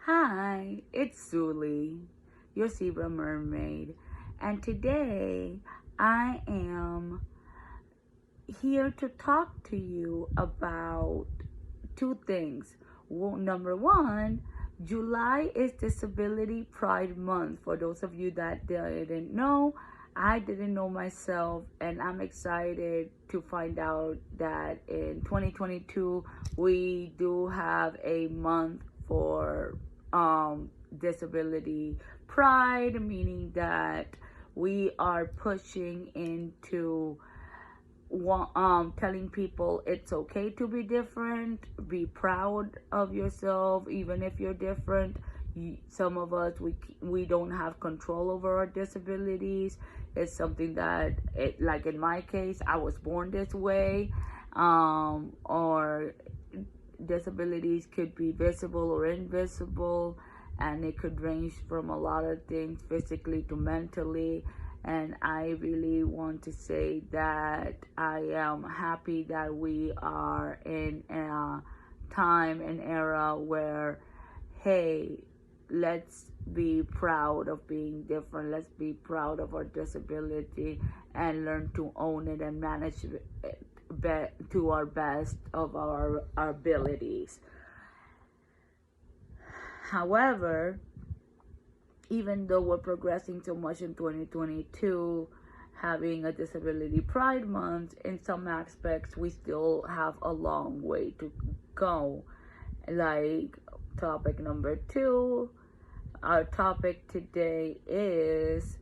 Hi, it's Zuli, your zebra mermaid, and today I am here to talk to you about two things. Well, number one, July is Disability Pride Month. For those of you that didn't know, I didn't know myself, and I'm excited to find out that in 2022 we do have a month for disability pride, meaning that we are pushing into telling people it's okay to be different, be proud of yourself even if you're different. Some of us, we don't have control over our disabilities. It's something that like in my case, I was born this way, or disabilities could be visible or invisible, and it could range from a lot of things, physically to mentally. And I really want to say that I am happy that we are in a time and era where, hey, let's be proud of being different. Let's be proud of our disability and learn to own it and manage it to our best of our abilities. However, even though we're progressing so much in 2022, having a Disability Pride Month, in some aspects, we still have a long way to go. Like topic number two, our topic today is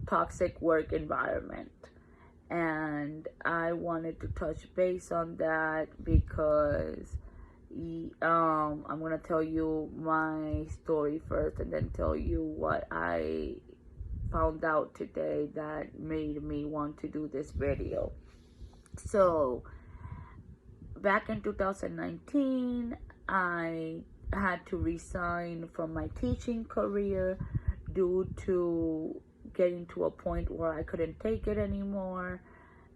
toxic work environment. And I wanted to touch base on that because I'm gonna tell you my story first, and then tell you what I found out today that made me want to do this video. So, back in 2019, I had to resign from my teaching career due to getting to a point where I couldn't take it anymore.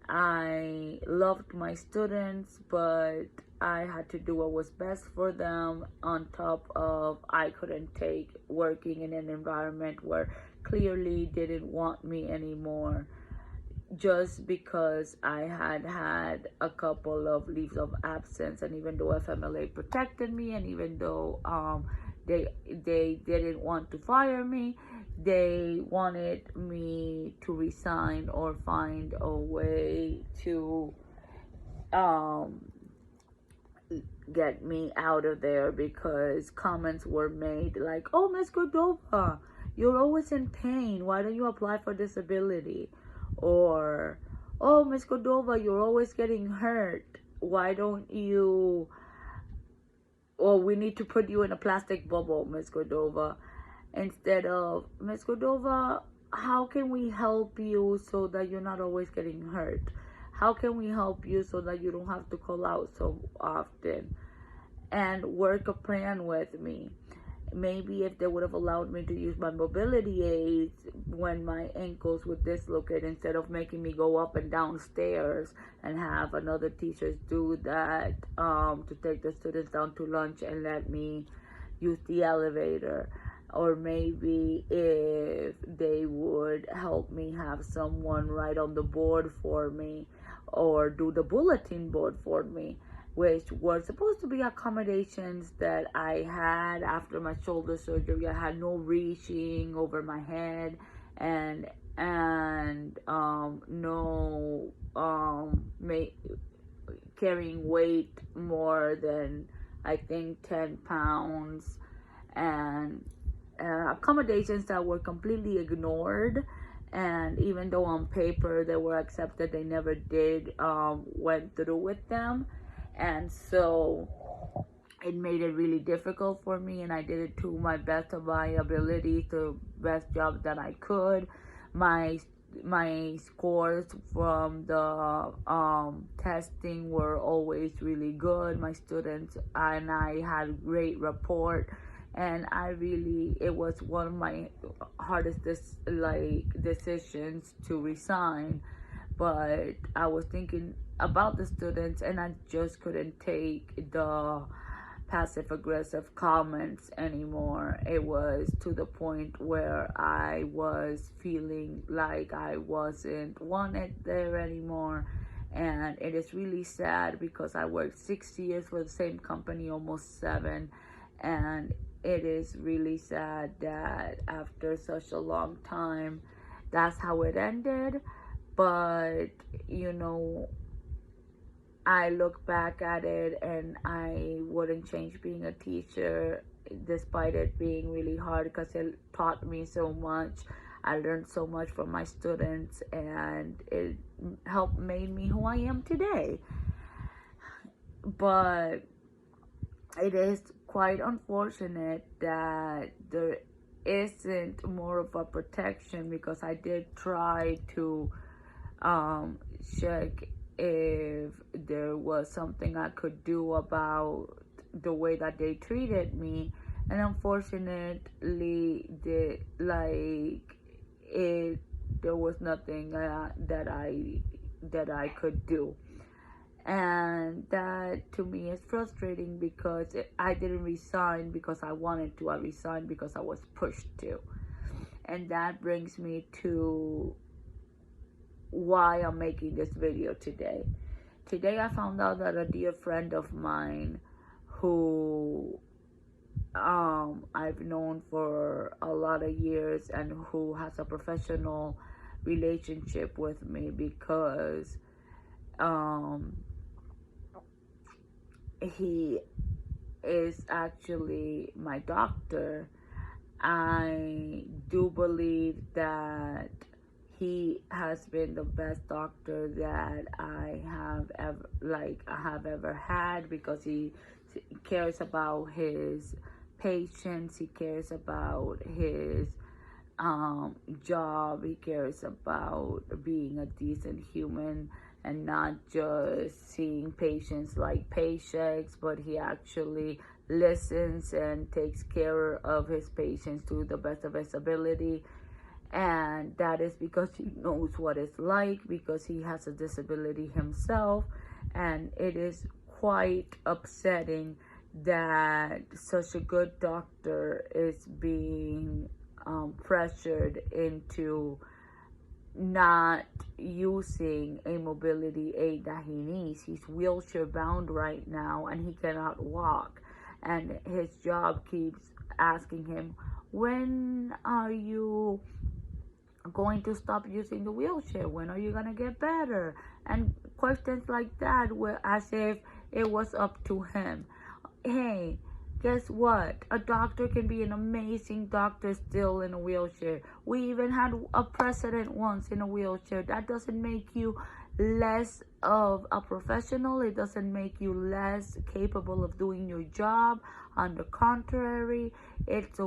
I loved my students, but I had to do what was best for them, on top of I couldn't take working in an environment where clearly didn't want me anymore, just because I had had a couple of leaves of absence. And even though FMLA protected me, and even though they didn't want to fire me, they wanted me to resign or find a way to get me out of there, because comments were made like, "Oh, Miss Cordova, you're always in pain. Why don't you apply for disability?" Or, "Oh, Miss Cordova, you're always getting hurt. Why don't you, or we need to put you in a plastic bubble, Miss Cordova." Instead of, "Miss Cordova, how can we help you so that you're not always getting hurt? How can we help you so that you don't have to call out so often?" And work a plan with me. Maybe if they would have allowed me to use my mobility aids when my ankles would dislocate, instead of making me go up and down stairs and have another teachers do that, to take the students down to lunch and let me use the elevator. Or maybe if they would help me have someone write on the board for me, or do the bulletin board for me, which were supposed to be accommodations that I had after my shoulder surgery. I had no reaching over my head, and no carrying weight more than, I think, 10 pounds, and accommodations that were completely ignored. And even though on paper they were accepted, they never did went through with them. And so it made it really difficult for me, and I did it to my best of my ability, the best job that I could. My scores from the testing were always really good. My students and I had great rapport, and it was one of my hardest decisions to resign. But I was thinking about the students, and I just couldn't take passive aggressive comments anymore. It was to the point where I was feeling like I wasn't wanted there anymore. And it is really sad because I worked 6 years for the same company, almost 7. And it is really sad that after such a long time, that's how it ended. But, I look back at it and I wouldn't change being a teacher, despite it being really hard, because it taught me so much. I learned so much from my students, and it helped made me who I am today. But it is quite unfortunate that there isn't more of a protection, because I did try to check if there was something I could do about the way that they treated me, and unfortunately, there was nothing that I could do. And that to me is frustrating, because I didn't resign because I wanted to. I resigned because I was pushed to. And that brings me to why I'm making this video today. Today I found out that a dear friend of mine, who I've known for a lot of years, and who has a professional relationship with me, because he is actually my doctor. I do believe that he has been the best doctor that I have ever had, because he cares about his patients, he cares about his job, he cares about being a decent human and not just seeing patients like paychecks, but he actually listens and takes care of his patients to the best of his ability. And that is because he knows what it's like, because he has a disability himself. And it is quite upsetting that such a good doctor is being pressured into not using a mobility aid that he needs. He's wheelchair bound right now, and he cannot walk. And his job keeps asking him, when are you going to stop using the wheelchair? When are you going to get better? And questions like that, were as if it was up to him. Hey, guess what? A doctor can be an amazing doctor still in a wheelchair. We even had a president once in a wheelchair. That doesn't make you less of a professional. It doesn't make you less capable of doing your job. On the contrary, it's a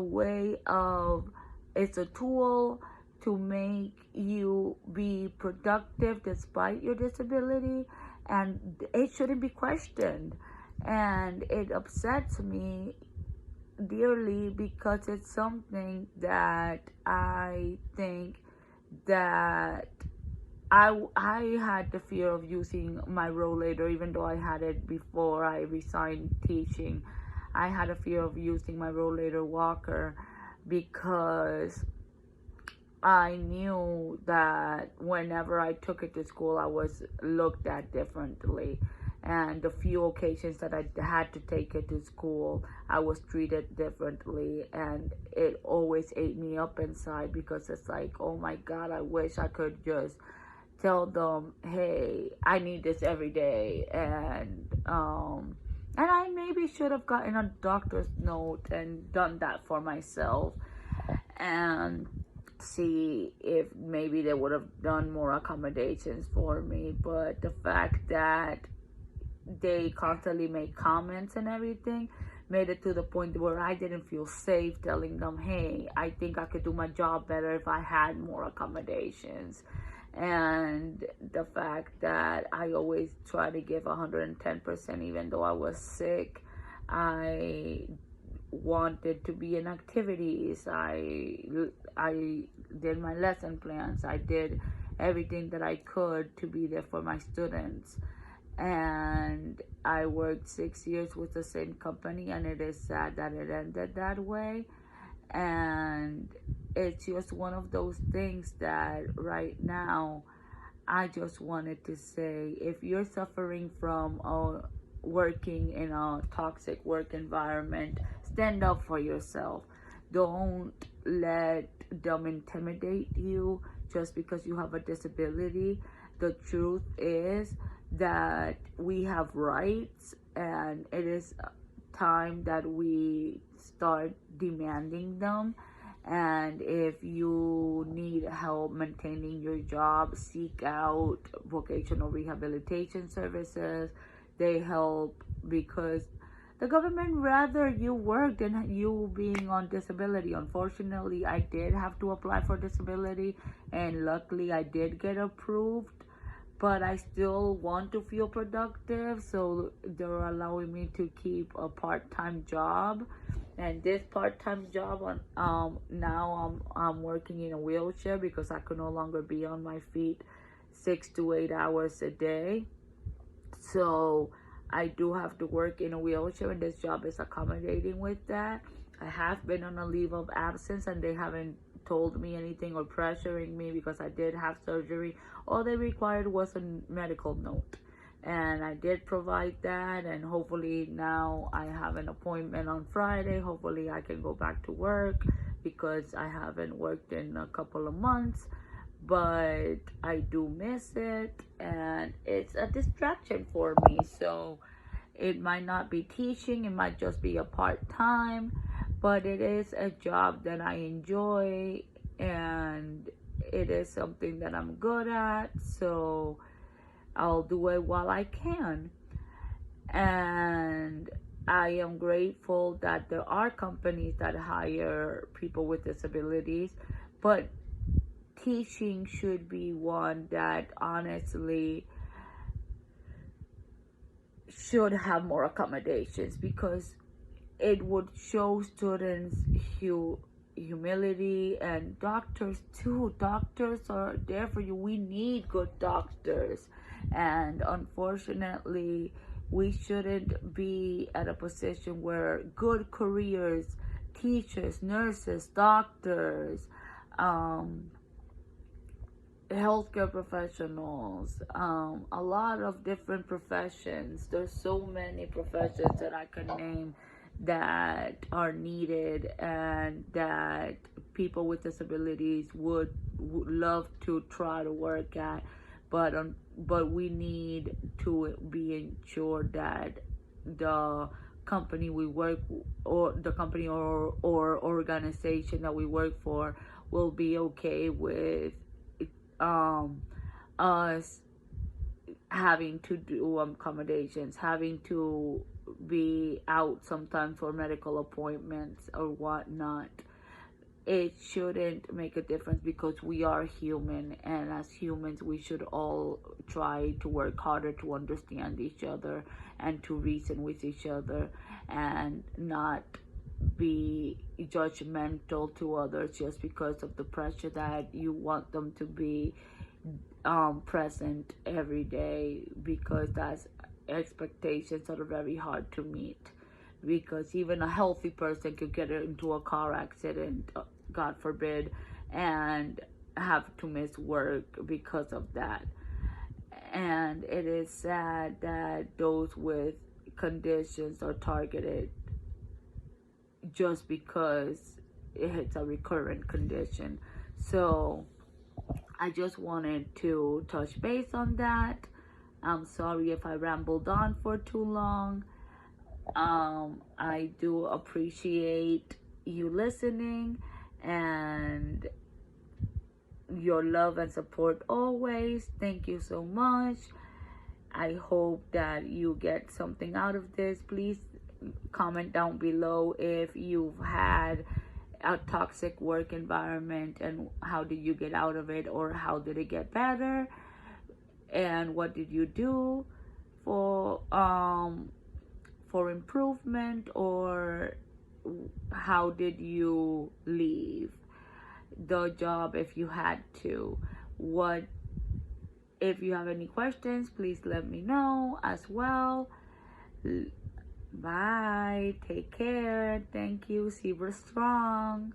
tool to make you be productive despite your disability, and it shouldn't be questioned. And it upsets me dearly, because it's something that I think that I had the fear of using my rollator, even though I had it before I resigned teaching. I had a fear of using my rollator walker, because I knew that whenever I took it to school, I was looked at differently. And the few occasions that I had to take it to school, I was treated differently. And it always ate me up inside, because it's like, oh my God, I wish I could just tell them, hey, I need this every day. And I maybe should have gotten a doctor's note and done that for myself, and see if maybe they would have done more accommodations for me. But the fact that they constantly make comments and everything made it to the point where I didn't feel safe telling them, hey, I think I could do my job better if I had more accommodations. And the fact that I always try to give 110%, even though I was sick. I wanted to be in activities. I did my lesson plans. I did everything that I could to be there for my students. and I worked 6 years with the same company, and it is sad that it ended that way. And it's just one of those things that right now I just wanted to say, if you're suffering from working in a toxic work environment, stand up for yourself. Don't let them intimidate you just because you have a disability. The truth is that we have rights, and it is time that we start demanding them. And if you need help maintaining your job, seek out vocational rehabilitation services. They help because the government rather you work than you being on disability. Unfortunately, I did have to apply for disability, and luckily I did get approved, but I still want to feel productive, so they're allowing me to keep a part-time job. And this part-time job now I'm working in a wheelchair because I could no longer be on my feet 6 to 8 hours a day. So I do have to work in a wheelchair, and this job is accommodating with that. I have been on a leave of absence, and they haven't told me anything or pressuring me because I did have surgery. All they required was a medical note, and I did provide that. And hopefully now I have an appointment on Friday. Hopefully I can go back to work because I haven't worked in a couple of months, but I do miss it, and it's a distraction for me. So it might not be teaching, it might just be a part-time, but it is a job that I enjoy, and it is something that I'm good at, so I'll do it while I can. And I am grateful that there are companies that hire people with disabilities, but teaching should be one that honestly should have more accommodations, because it would show students humility, and doctors too. Doctors are there for you. We need good doctors, and unfortunately we shouldn't be at a position where good careers, teachers, nurses, doctors, healthcare professionals, a lot of different professions. There's so many professions that I can name that are needed, and that people with disabilities would love to try to work at, but we need to be ensured that the company we work, or the company or organization that we work for, will be okay with us having to do accommodations, having to be out sometimes for medical appointments or whatnot. It shouldn't make a difference because we are human, and as humans we should all try to work harder to understand each other and to reason with each other, and not be judgmental to others just because of the pressure that you want them to be present every day, because that's expectations that are very hard to meet, because even a healthy person could get into a car accident, God forbid, and have to miss work because of that. And it is sad that those with conditions are targeted just because it's a recurrent condition. So I just wanted to touch base on that. I'm sorry if I rambled on for too long. I do appreciate you listening, and your love and support always. Thank you so much. I hope that you get something out of this. Please comment down below if you've had a toxic work environment, and how did you get out of it, or how did it get better, and what did you do for improvement, or how did you leave the job if you had to, what If you have any questions, please let me know as well. Bye. Take care. Thank you. Zebra Strong.